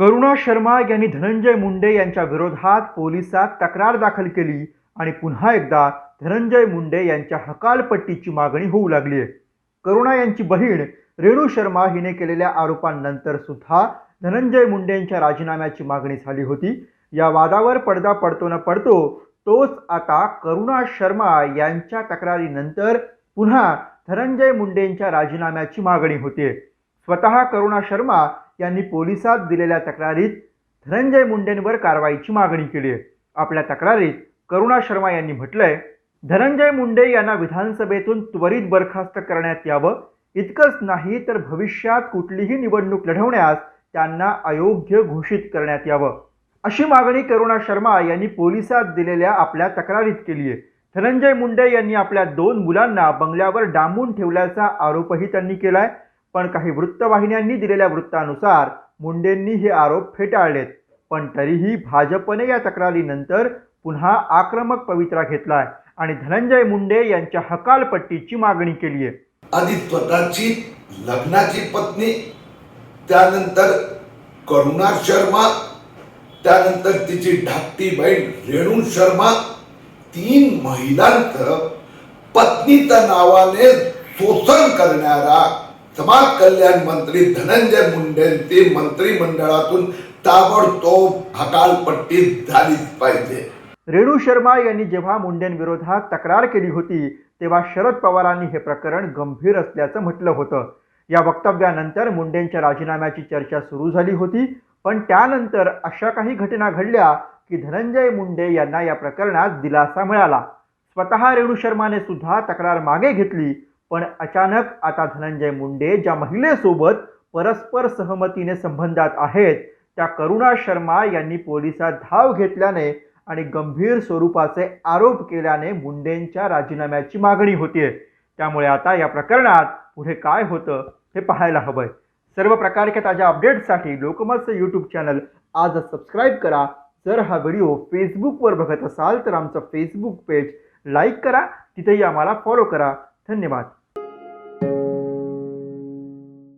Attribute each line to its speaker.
Speaker 1: करुणा शर्मा यांनी धनंजय मुंडे यांच्या विरोधात पोलिसात तक्रार दाखल केली आणि पुन्हा एकदा धनंजय मुंडे यांच्या हकालपट्टीची मागणी होऊ लागली आहे। करुणा यांची बहीण रेणू शर्मा हिने केलेल्या आरोपांनंतर सुद्धा धनंजय मुंडेंच्या राजीनाम्याची मागणी झाली होती। या वादावर पडदा पडतो न पडतो तोच आता करुणा शर्मा यांच्या तक्रारीनंतर पुन्हा धनंजय मुंडेंच्या राजीनाम्याची मागणी होते। स्वतः करुणा शर्मा यांनी पोलिसात दिलेल्या तक्रारीत धनंजय मुंडेंवर कारवाईची मागणी केली आहे। आपल्या तक्रारीत करुणा शर्मा यांनी म्हटलंय, धनंजय मुंडे यांना विधानसभेतून त्वरित बरखास्त करण्यात यावं, इतकंच नाही तर भविष्यात कुठलीही निवडणूक लढवण्यास त्यांना अयोग्य घोषित करण्यात यावं, अशी मागणी करुणा शर्मा यांनी पोलिसात दिलेल्या आपल्या तक्रारीत केली आहे। धनंजय मुंडे यांनी आपल्या 2 मुलांना बंगल्यावर डांबून ठेवल्याचा आरोपही त्यांनी केलाय, पण काही वृत्तवाहिन्यांनी दिलेल्या वृत्तानुसार मुंडेंनी हे आरोप फेटाळलेत। पण तरीही भाजपने या तक्रारीनंतर पुन्हा आक्रमक पवित्रा घेतलाय आणि धनंजय मुंडे यांच्या हकालपट्टीची मागणी केली आहे।
Speaker 2: आधी स्वतःची लग्नाची पत्नी, त्यानंतर करुणा शर्मा, त्यानंतर तिची धाकटी बहीण रेणू शर्मा, 3 महिलांचं पत्नीच्या नावाने शोषण करणारा समाज कल्याण मंत्री धनंजय मुंडेंची मंत्रिमंडळातून ताबडतोब हकालपट्टी झालीच पाहिजे।
Speaker 1: रेणू शर्मा यांनी जेव्हा मुंडेंविरोधात तक्रार केली होती तेव्हा शरद पवारांनी हे प्रकरण गंभीर असल्याचं म्हटलं होतं। या वक्तव्यानंतर मुंडेंच्या राजीनाम्याची चर्चा सुरू झाली होती, पण त्यानंतर अशा काही घटना घडल्या की धनंजय मुंडे यांना या प्रकरणात दिलासा मिळाला। स्वतः रेणू शर्माने सुद्धा तक्रार मागे घेतली, पण अचानक आता धनंजय मुंडे ज्या महिलेसोबत परस्पर सहमतीने संबंधात आहेत त्या करुणा शर्मा यांनी पोलिसात धाव घेतल्याने आणि गंभीर स्वरूपाचे आरोप केल्याने मुंडेंच्या राजीनाम्याची मागणी होतीये। त्यामुळे आता या प्रकरणात पुढे काय होतं हे पाहायला हवंय। सर्व प्रकारच्या ताज्या अपडेट्ससाठी लोकमतचं यूट्यूब चॅनल आजच सबस्क्राईब करा। जर हा व्हिडिओ फेसबुकवर बघत असाल तर आमचं फेसबुक पेज लाईक करा, तिथेही आम्हाला फॉलो करा। धन्यवाद।